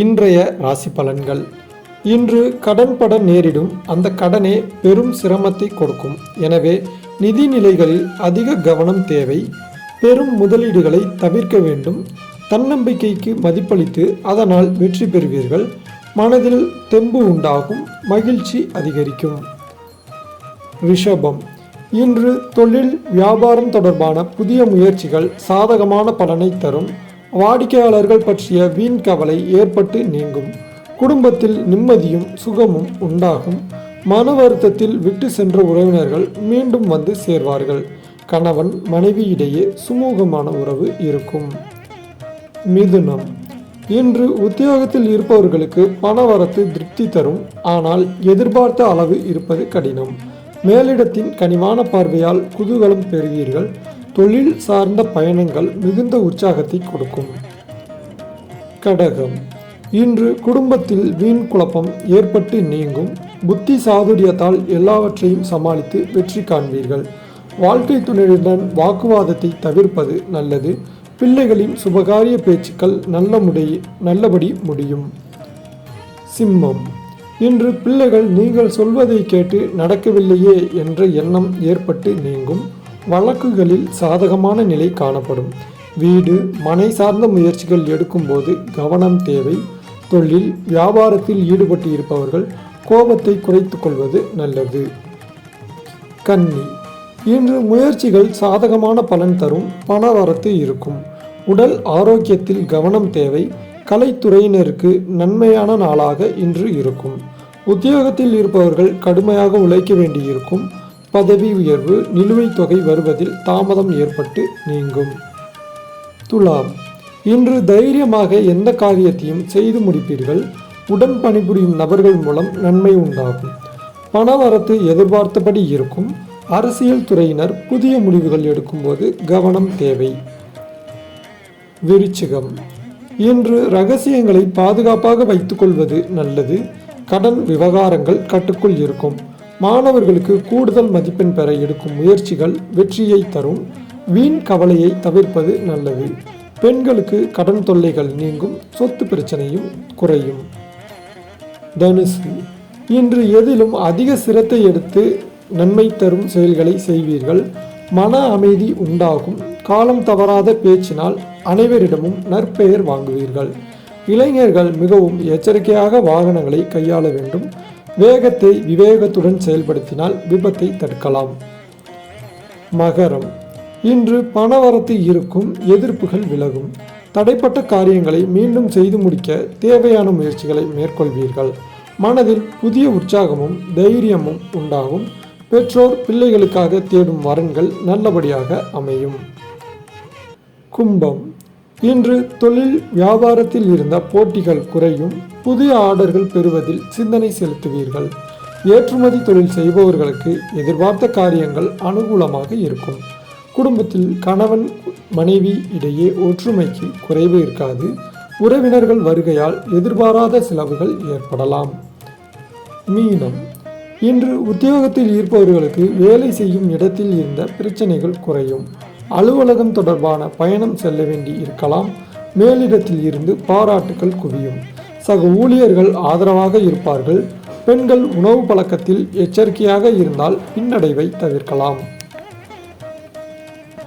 இன்றைய ராசி பலன்கள். இன்று கடன்பட நேரிடும். அந்த கடனே பெரும் சிரமத்தை கொடுக்கும். எனவே நிதி நிலைகளில் அதிக கவனம் தேவை. பெரும் முதலீடுகளை தவிர்க்க வேண்டும். தன்னம்பிக்கைக்கு மதிப்பளித்து அதனால் வெற்றி பெறுவீர்கள். மனதில் தெம்பு உண்டாகும். மகிழ்ச்சி அதிகரிக்கும். ரிஷபம். இன்று தொழில் வியாபாரம் தொடர்பான புதிய முயற்சிகள் சாதகமான பலனை தரும். வாடிக்கையாளர்கள் பற்றிய வீண் கவலை ஏற்பட்டு நீங்கும். குடும்பத்தில் நிம்மதியும் சுகமும் உண்டாகும். மன வருத்தத்தில் விட்டு சென்ற உறவினர்கள் மீண்டும் வந்து சேர்வார்கள். கணவன் மனைவியிடையே சுமூகமான உறவு இருக்கும். மிதுனம். இன்று உத்தியோகத்தில் இருப்பவர்களுக்கு பணவரத்து திருப்தி தரும். ஆனால் எதிர்பார்த்த அளவு இருப்பது கடினம். மேலிடத்தின் கனிவான பார்வையால் குதூகலம் பெறுவீர்கள். தொழில் சார்ந்த பயணங்கள் மிகுந்த உற்சாகத்தை கொடுக்கும். கடகம். இன்று குடும்பத்தில் வீண் குழப்பம் ஏற்பட்டு நீங்கும். புத்தி சாதுரியத்தால் எல்லாவற்றையும் சமாளித்து வெற்றி காண்பீர்கள். வாழ்க்கை துணையுடன் வாக்குவாதத்தை தவிர்ப்பது நல்லது. பிள்ளைகளின் சுபகாரிய பேச்சுக்கள் நல்லபடி முடியும். சிம்மம். இன்று பிள்ளைகள் நீங்கள் சொல்வதை கேட்டு நடக்கவில்லையே என்ற எண்ணம் ஏற்பட்டு நீங்கும். வழக்குகளில் சாதகமான நிலை காணப்படும். வீடு மனை சார்ந்த முயற்சிகள் எடுக்கும்போது கவனம் தேவை. தொழில் வியாபாரத்தில் ஈடுபட்டு இருப்பவர்கள் கோபத்தை குறைத்து கொள்வது நல்லது. கன்னி. இன்று முயற்சிகள் சாதகமான பலன் தரும். பணவரத்து இருக்கும். உடல் ஆரோக்கியத்தில் கவனம் தேவை. கலைத்துறையினருக்கு நன்மையான நாளாக இன்று இருக்கும். உத்தியோகத்தில் இருப்பவர்கள் கடுமையாக உழைக்க வேண்டியிருக்கும். பதவி உயர்வு நிலுவைத் தொகை வருவதில் தாமதம் ஏற்பட்டு நீங்கும். துலாம். இன்று தைரியமாக எந்த காரியத்தையும் செய்து முடிப்பீர்கள். உடன் பணிபுரியும் நபர்கள் மூலம் நன்மை உண்டாகும். பணவரத்து எதிர்பார்த்தபடி இருக்கும். அரசியல் துறையினர் புதிய முடிவுகள் எடுக்கும்போது கவனம் தேவை. விருச்சிகம். இன்று ரகசியங்களை பாதுகாப்பாக வைத்துக் கொள்வது நல்லது. கடன் விவகாரங்கள் கட்டுக்குள் இருக்கும். மாணவர்களுக்கு கூடுதல் மதிப்பெண் பெற எடுக்கும் முயற்சிகள் வெற்றியை தரும். வீண் கவலையை தவிர்ப்பது நல்லது. பெண்களுக்கு கடன் தொல்லைகள் நீங்கும். சொத்து பிரச்சனையும் குறையும். தனுசு. இன்று எதிலும் அதிக சிரத்தை எடுத்து நன்மை தரும் செயல்களை செய்வீர்கள். மன அமைதி உண்டாகும். காலம் தவறாத பேச்சினால் அனைவரிடமும் நற்பெயர் வாங்குவீர்கள். இளைஞர்கள் மிகவும் எச்சரிக்கையாக வாகனங்களை கையாள வேண்டும். வேகத்தை விவேகத்துடன் செயல்படுத்தினால் விபத்தை தடுக்கலாம். மகரம். இன்று பணவரத்து இருக்கும். எதிர்ப்புகள் விலகும். தடைப்பட்ட காரியங்களை மீண்டும் செய்து முடிக்க தேவையான முயற்சிகளை மேற்கொள்வீர்கள். மனதில் புதிய உற்சாகமும் தைரியமும் உண்டாகும். பெற்றோர் பிள்ளைகளுக்காக தேடும் வரன்கள் நல்லபடியாக அமையும். கும்பம். இன்று தொழில் வியாபாரத்தில் இருந்த போட்டிகள் குறையும். புதிய ஆர்டர்கள் பெறுவதில் சிந்தனை செலுத்துவீர்கள். ஏற்றுமதி தொழில் செய்பவர்களுக்கு எதிர்பார்த்த காரியங்கள் அனுகூலமாக இருக்கும். குடும்பத்தில் கணவன் மனைவி இடையே ஒற்றுமைக்கு குறைவு இருக்காது. உறவினர்கள் வருகையால் எதிர்பாராத செலவுகள் ஏற்படலாம். மீனம். இன்று உத்தியோகத்தில் இருப்பவர்களுக்கு வேலை செய்யும் இடத்தில் இருந்த பிரச்சனைகள் குறையும். அலுவலகம் தொடர்பான பயணம் செல்ல வேண்டி இருக்கலாம். மேலிடத்தில் இருந்து பாராட்டுகள் குவியும். சக ஊழியர்கள் ஆதரவாக இருப்பார்கள். பெண்கள் உணவு பழக்கத்தில் எச்சரிக்கையாக இருந்தால் பின்னடைவை தவிர்க்கலாம்.